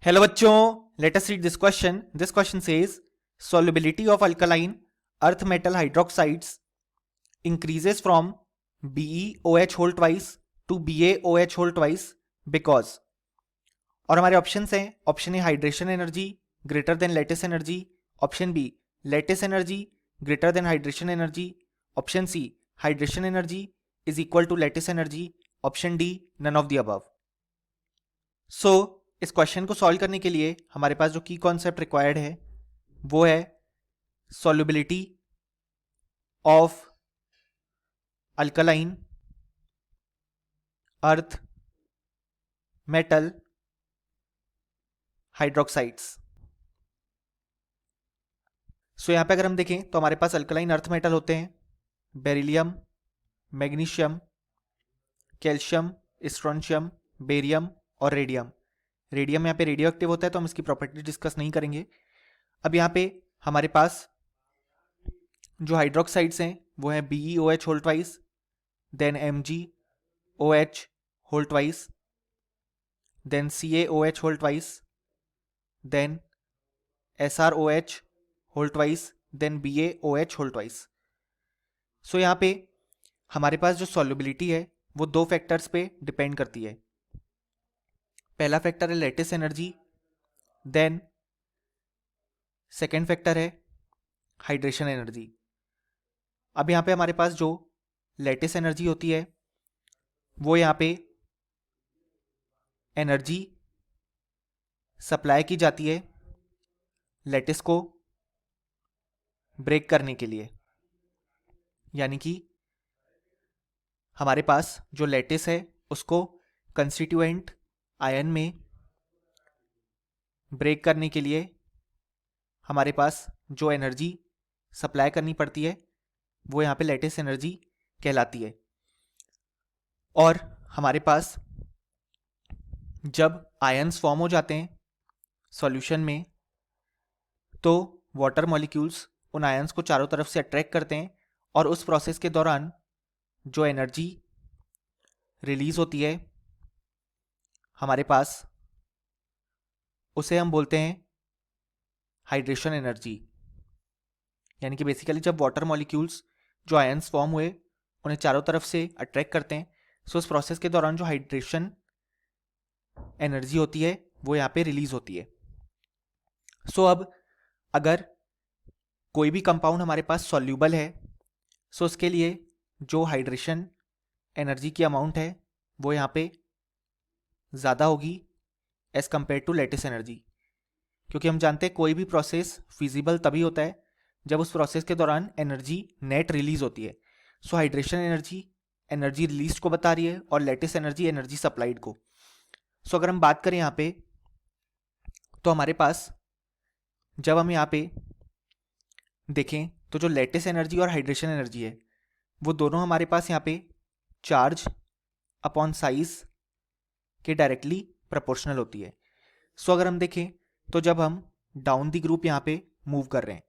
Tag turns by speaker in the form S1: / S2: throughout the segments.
S1: Hello बच्चों, let us read this question. This question says solubility of alkaline earth metal hydroxides increases from BeOH whole twice to BaOH whole twice because. और हमारे options हैं. Option A hydration energy greater than lattice energy, option B lattice energy greater than hydration energy, option C hydration energy is equal to lattice energy, option D none of the above. So इस question को solve करने के लिए हमारे पास जो की concept required है वो है solubility of alkaline earth metal hydroxides. सो यहां पे अगर हम देखें तो हमारे पास अल्कलाइन अर्थ मेटल होते हैं beryllium, magnesium, calcium, strontium, barium और रेडियम. रेडियम यहाँ पे रेडियो एक्टिव होता है तो हम इसकी प्रॉपर्टी डिस्कस नहीं करेंगे. अब यहाँ पे हमारे पास जो हाइड्रोक्साइड्स हैं वो है BeOH whole twice, then MgOH whole twice, then CaOH whole twice, then SrOH whole twice, then BaOH whole twice. So यहाँ पे हमारे पास जो सॉल्युबिलिटी है वो दो फैक्टर्स पे डिपेंड करती है. पहला फैक्टर है lattice energy, then second factor है हाइड्रेशन एनर्जी. अब यहाँ पे हमारे पास जो लेटिस एनर्जी होती है वो यहाँ पे एनर्जी सप्लाई की जाती है लेटिस को ब्रेक करने के लिए. यानी कि हमारे पास जो लेटिस है उसको कंस्टिट्यूएंट आयन में ब्रेक करने के लिए हमारे पास जो एनर्जी सप्लाई करनी पड़ती है वो यहाँ पे लेटिस एनर्जी कहलाती है. और हमारे पास जब आयन्स फॉर्म हो जाते हैं सॉल्यूशन में तो वाटर मॉलिक्यूल्स उन आयन्स को चारों तरफ से अट्रैक्ट करते हैं और उस प्रोसेस के दौरान जो एनर्जी रिलीज होती है हमारे पास उसे हम बोलते हैं हाइड्रेशन एनर्जी. यानी कि बेसिकली जब वाटर मॉलिक्यूल्स जो आयन्स फॉर्म हुए उन्हें चारों तरफ से अट्रैक्ट करते हैं सो उस प्रोसेस के दौरान जो हाइड्रेशन एनर्जी होती है वो यहाँ पे रिलीज होती है. सो अब अगर कोई भी कंपाउंड हमारे पास सॉल्यूबल है सो उसके लिए जो हाइड्रेशन एनर्जी की अमाउंट है वो यहाँ पे ज़्यादा होगी as compare to lattice energy. क्योंकि हम जानते हैं कोई भी प्रोसेस फिजिबल तभी होता है जब उस प्रोसेस के दौरान एनर्जी नेट रिलीज होती है. सो हाइड्रेशन एनर्जी एनर्जी रिलीज को बता रही है और लेटिस एनर्जी एनर्जी सप्लाइड को. सो अगर हम बात करें यहाँ पे तो हमारे पास जब हम यहाँ पे देखें तो जो लेटिस एनर्जी और हाइड्रेशन एनर्जी है वो दोनों हमारे पास यहाँ पे चार्ज अपॉन साइज के डायरेक्टली प्रोपोर्शनल होती है. सो अगर हम देखें तो जब हम डाउन द ग्रुप यहाँ पे मूव कर रहे हैं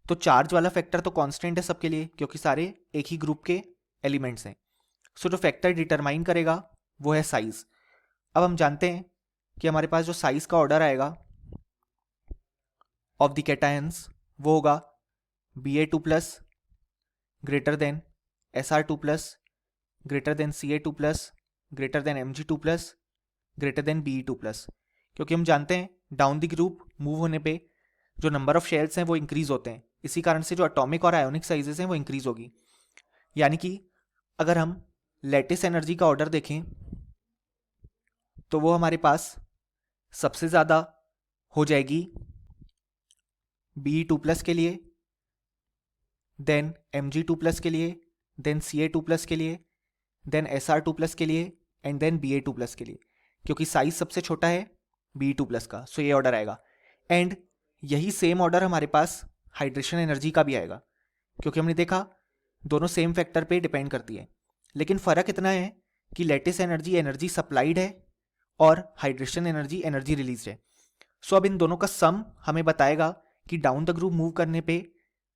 S1: तो चार्ज वाला फैक्टर तो कांस्टेंट है सबके लिए क्योंकि सारे एक ही ग्रुप के एलिमेंट्स हैं. सो जो फैक्टर डिटरमाइन करेगा वो है साइज. अब हम जानते हैं कि हमारे पास जो साइज का ऑर्डर आएगा ऑफ द कैटायंस वो होगा Ba2+ greater than Sr2+ greater than Ca2+ greater than Mg2+ greater than Be2+. क्योंकि हम जानते हैं डाउन द ग्रुप मूव होने पे जो नंबर ऑफ शेल्स हैं वो इंक्रीज होते हैं, इसी कारण से जो एटॉमिक और आयोनिक साइजेस हैं वो इंक्रीज होगी. यानी कि अगर हम लेटिस एनर्जी का ऑर्डर देखें तो वो हमारे पास सबसे ज़्यादा हो जाएगी Be2+ के लिए, देन Mg2+ के लिए, देन Ca2+ के लिए, देन Sr2+ के लिए एंड देन Ba2+ के लिए. क्योंकि साइज सबसे छोटा है Be2+ का सो ये ऑर्डर आएगा. एंड यही सेम ऑर्डर हमारे पास हाइड्रेशन एनर्जी का भी आएगा क्योंकि हमने देखा दोनों सेम फैक्टर पे डिपेंड करती है. लेकिन फ़र्क इतना है कि लेटिस एनर्जी एनर्जी सप्लाइड है और हाइड्रेशन एनर्जी एनर्जी रिलीज है. सो अब इन दोनों का सम हमें बताएगा कि डाउन द ग्रुप मूव करने पे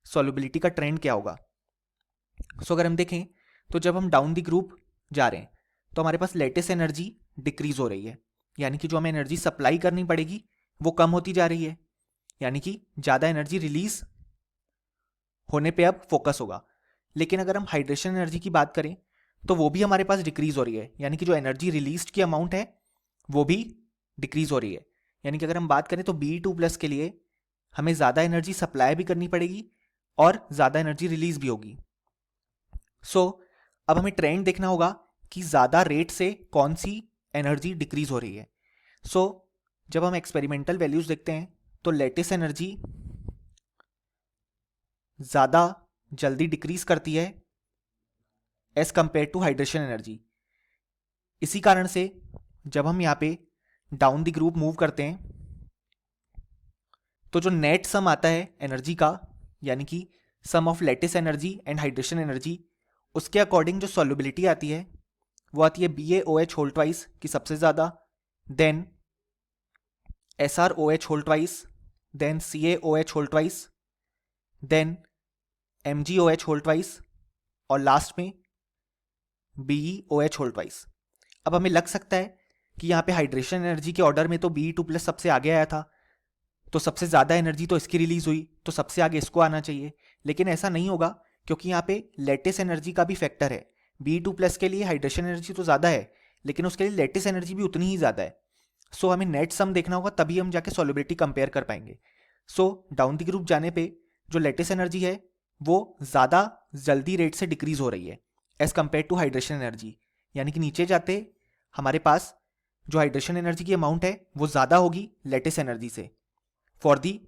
S1: सॉल्युबिलिटी का ट्रेंड क्या होगा. सो अगर हम देखें तो जब हम डाउन द ग्रुप जा रहे हैं तो हमारे पास लेटिस एनर्जी डिक्रीज हो रही है. यानी कि जो हमें एनर्जी सप्लाई करनी पड़ेगी वो कम होती जा रही है, यानी कि ज़्यादा एनर्जी रिलीज होने पे अब फोकस होगा। लेकिन अगर हम हाइड्रेशन एनर्जी की बात करें तो वो भी हमारे पास डिक्रीज हो रही है, यानी कि जो एनर्जी रिलीज की अमाउंट है वो भी डिक्रीज हो रही है। यानी कि अगर हम बात करें तो Be2+ के लिए हमें ज़्यादा एनर्जी सप्लाई भी करनी पड़ेगी और ज़्यादा एनर्जी रिलीज भी होगी। अब हमें ट्रेंड देखना होगा कि ज़्यादा रेट से कौन सी एनर्जी डिक्रीज हो रही है। जब हम एक्सपेरिमेंटल वैल्यूज देखते हैं तो लेटिस एनर्जी ज़्यादा जल्दी डिक्रीज करती है as compare to hydration energy. इसी कारण से जब हम यहाँ पे डाउन द ग्रुप मूव करते हैं तो जो नेट सम आता है एनर्जी का, यानी कि sum of lattice energy and hydration energy, उसके अकॉर्डिंग जो सॉल्युबिलिटी आती है वो आती है BaOH होल ट्वाइस की सबसे ज़्यादा, then SrOH whole twice, then CaOH whole twice, then MgOH whole twice और लास्ट में BeOH होल ट्वाइस। अब हमें लग सकता है कि यहाँ पे हाइड्रेशन एनर्जी के ऑर्डर में तो Be2+ सबसे आगे आया था, तो सबसे ज़्यादा एनर्जी तो इसकी रिलीज हुई, तो सबसे आगे इसको आना चाहिए। लेकिन ऐसा नहीं होगा क्योंकि यहाँ पे लेटिस एनर्जी का भी फैक्टर है। Be2+ के लिए हाइड्रेशन एनर्जी तो ज़्यादा है लेकिन उसके लिए लेटिस एनर्जी भी उतनी ही ज़्यादा है। हमें नेट सम देखना होगा, तभी हम जाके सॉल्युबिलिटी कंपेयर कर पाएंगे। डाउन द ग्रुप जाने पे जो लेटिस एनर्जी है वो ज़्यादा जल्दी रेट से डिक्रीज हो रही है as compare to hydration energy, यानी कि नीचे जाते हमारे पास जो हाइड्रेशन एनर्जी की अमाउंट है वो ज़्यादा होगी लेटिस एनर्जी से for the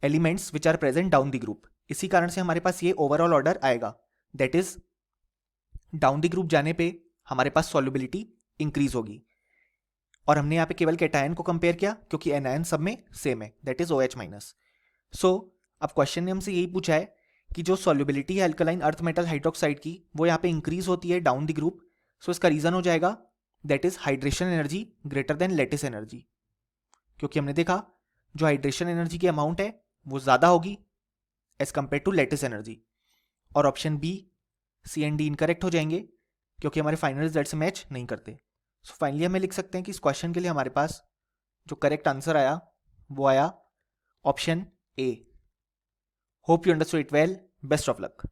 S1: elements which are present down the group. इसी कारण से हमारे पास ये ओवरऑल ऑर्डर आएगा, that is down the group जाने पे हमारे पास सॉल्युबिलिटी इंक्रीज होगी। और हमने यहाँ पे केवल कैटायन को कंपेयर किया क्योंकि एनायन सब में सेम है, दैट इज OH-। अब क्वेश्चन ने हमसे यही पूछा है कि जो सॉल्युबिलिटी है अल्कलाइन अर्थ मेटल हाइड्रोक्साइड की वो यहाँ पे इंक्रीज होती है डाउन द ग्रुप। इसका रीजन हो जाएगा that is hydration energy greater than lattice energy, क्योंकि हमने देखा जो हाइड्रेशन एनर्जी की अमाउंट है वो ज़्यादा होगी as compare to lattice energy. और option B, C and D incorrect हो जाएंगे क्योंकि हमारे फाइनल रिजल्ट से मैच नहीं करते। फाइनली हमें लिख सकते हैं कि इस क्वेश्चन के लिए हमारे पास जो करेक्ट आंसर आया वो आया option A। Hope you understood it well, best of luck.